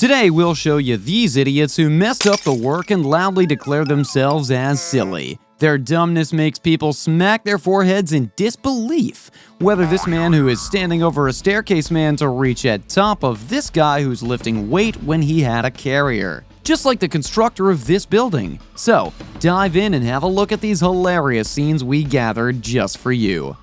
Today we'll show you these idiots who messed up the work and loudly declare themselves as silly. Their dumbness makes people smack their foreheads in disbelief. Whether this man who is standing over a staircase man to reach at top of this guy who's lifting weight when he had a carrier. Just like the constructor of this building. So, dive in and have a look at these hilarious scenes we gathered just for you.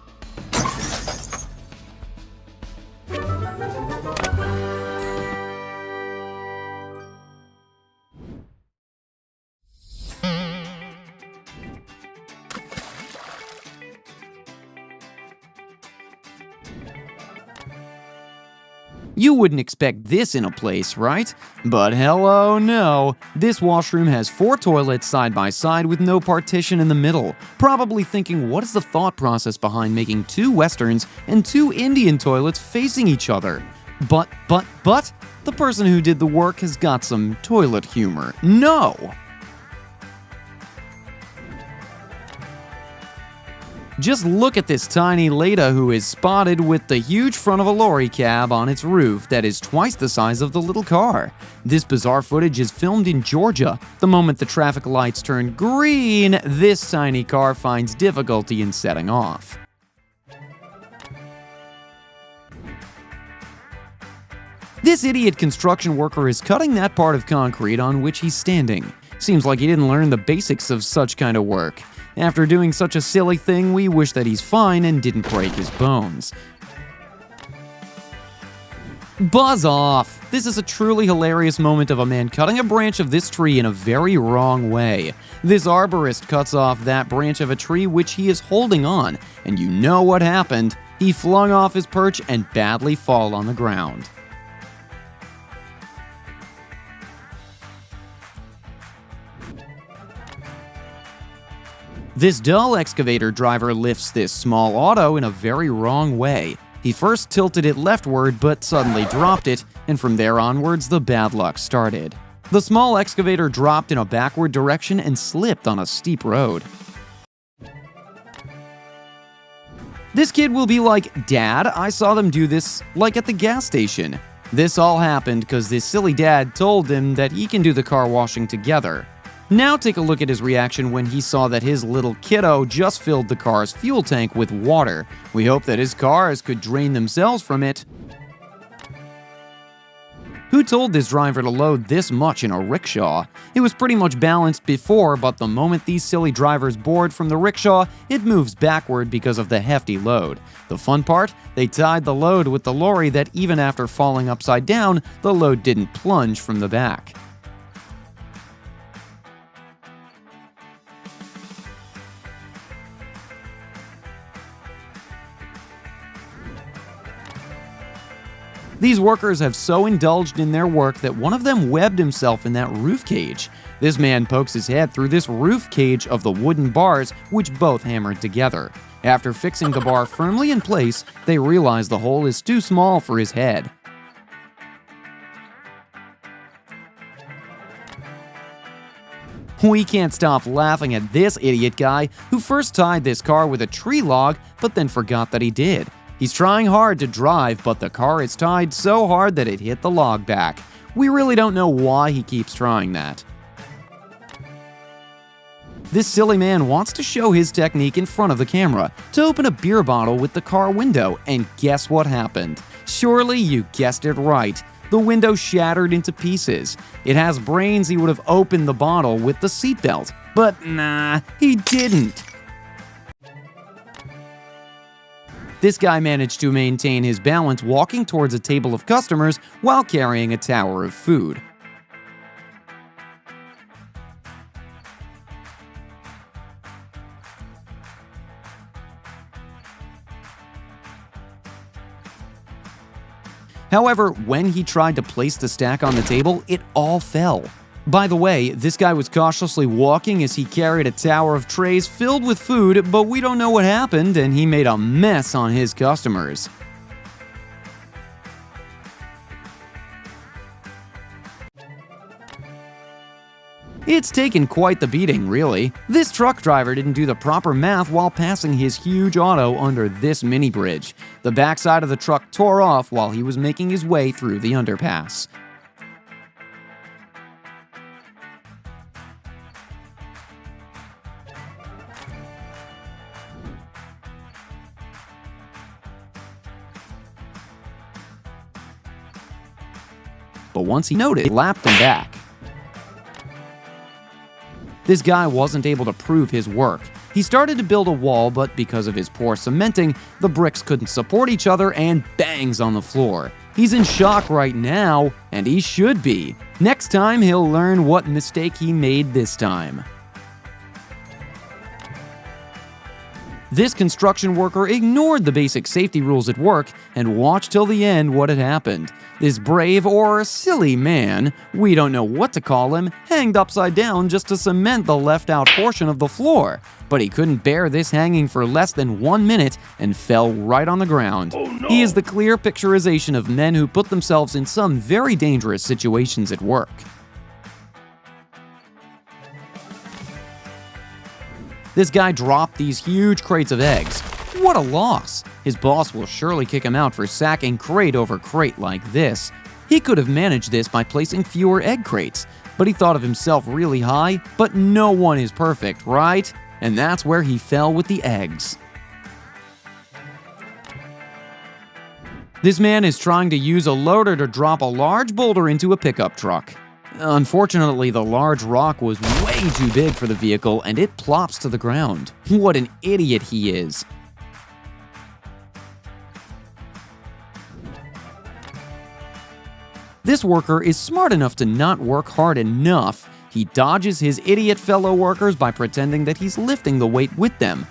You wouldn't expect this in a place, right? But hello, no. This washroom has 4 toilets side by side with no partition in the middle. Probably thinking, what is the thought process behind making 2 Westerns and 2 Indian toilets facing each other? But, the person who did the work has got some toilet humor. No! Just look at this tiny Leda who is spotted with the huge front of a lorry cab on its roof that is twice the size of the little car. This bizarre footage is filmed in Georgia. The moment the traffic lights turn green, this tiny car finds difficulty in setting off. This idiot construction worker is cutting that part of concrete on which he's standing. Seems like he didn't learn the basics of such kind of work. After doing such a silly thing, we wish that he's fine and didn't break his bones. Buzz off! This is a truly hilarious moment of a man cutting a branch of this tree in a very wrong way. This arborist cuts off that branch of a tree which he is holding on, and you know what happened. He flung off his perch and badly fall on the ground. This dull excavator driver lifts this small auto in a very wrong way. He first tilted it leftward but suddenly dropped it, and from there onwards the bad luck started. The small excavator dropped in a backward direction and slipped on a steep road. This kid will be like, "Dad, I saw them do this like at the gas station." This all happened because this silly dad told him that he can do the car washing together. Now take a look at his reaction when he saw that his little kiddo just filled the car's fuel tank with water. We hope that his cars could drain themselves from it. Who told this driver to load this much in a rickshaw? It was pretty much balanced before, but the moment these silly drivers board from the rickshaw, it moves backward because of the hefty load. The fun part? They tied the load with the lorry that even after falling upside down, the load didn't plunge from the back. These workers have so indulged in their work that one of them webbed himself in that roof cage. This man pokes his head through this roof cage of the wooden bars which both hammered together. After fixing the bar firmly in place, they realize the hole is too small for his head. We can't stop laughing at this idiot guy who first tied this car with a tree log but then forgot that he did. He's trying hard to drive, but the car is tied so hard that it hit the log back. We really don't know why he keeps trying that. This silly man wants to show his technique in front of the camera to open a beer bottle with the car window, and guess what happened? Surely you guessed it right. The window shattered into pieces. It has brains, he would have opened the bottle with the seatbelt, but nah, he didn't. This guy managed to maintain his balance walking towards a table of customers while carrying a tower of food. However, when he tried to place the stack on the table, it all fell. By the way, this guy was cautiously walking as he carried a tower of trays filled with food, but we don't know what happened and he made a mess on his customers. It's taken quite the beating, really. This truck driver didn't do the proper math while passing his huge auto under this mini bridge. The backside of the truck tore off while he was making his way through the underpass. but once he noticed, he lapped them back. This guy wasn't able to prove his work. He started to build a wall, but because of his poor cementing, the bricks couldn't support each other and bangs on the floor. He's in shock right now, and he should be. Next time, he'll learn what mistake he made this time. This construction worker ignored the basic safety rules at work and watched till the end what had happened. This brave or silly man, we don't know what to call him, hanged upside down just to cement the left-out portion of the floor. But he couldn't bear this hanging for less than 1 minute and fell right on the ground. Oh, no. He is the clear picturization of men who put themselves in some very dangerous situations at work. This guy dropped these huge crates of eggs. What a loss! His boss will surely kick him out for sacking crate over crate like this. He could have managed this by placing fewer egg crates, but he thought of himself really high, but no one is perfect, right? And that's where he fell with the eggs. This man is trying to use a loader to drop a large boulder into a pickup truck. Unfortunately, the large rock was way too big for the vehicle and it plops to the ground. What an idiot he is. This worker is smart enough to not work hard enough. He dodges his idiot fellow workers by pretending that he's lifting the weight with them.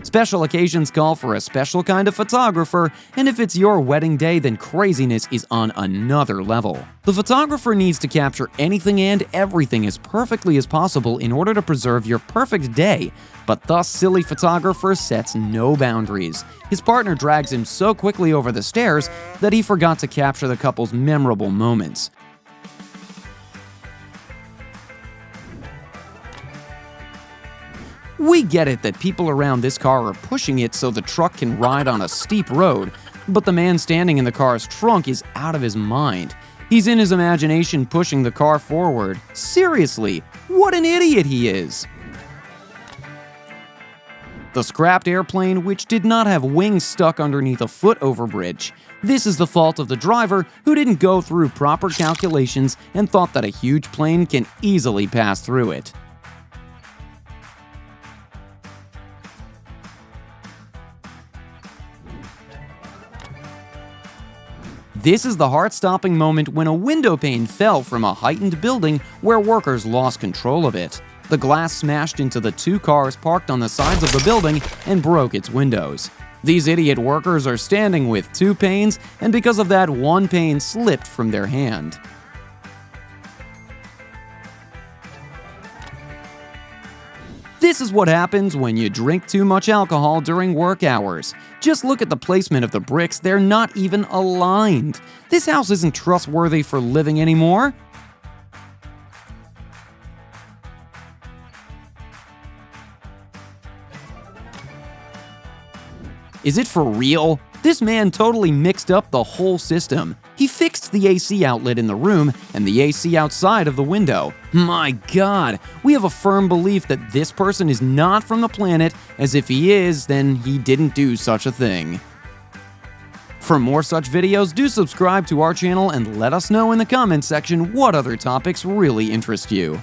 Special occasions call for a special kind of photographer, and if it's your wedding day, then craziness is on another level. The photographer needs to capture anything and everything as perfectly as possible in order to preserve your perfect day, but the silly photographer sets no boundaries. His partner drags him so quickly over the stairs that he forgot to capture the couple's memorable moments. We get it that people around this car are pushing it so the truck can ride on a steep road, but the man standing in the car's trunk is out of his mind. He's in his imagination pushing the car forward. Seriously, what an idiot he is! The scrapped airplane, which did not have wings stuck underneath a foot overbridge. This is the fault of the driver who didn't go through proper calculations and thought that a huge plane can easily pass through it. This is the heart-stopping moment when a window pane fell from a heightened building where workers lost control of it. The glass smashed into the 2 cars parked on the sides of the building and broke its windows. These idiot workers are standing with 2 panes, and because of that, 1 pane slipped from their hand. This is what happens when you drink too much alcohol during work hours. Just look at the placement of the bricks, they're not even aligned. This house isn't trustworthy for living anymore. Is it for real? This man totally mixed up the whole system. He fixed the AC outlet in the room and the AC outside of the window. My God, we have a firm belief that this person is not from the planet, as if he is, then he didn't do such a thing. For more such videos, do subscribe to our channel and let us know in the comments section what other topics really interest you.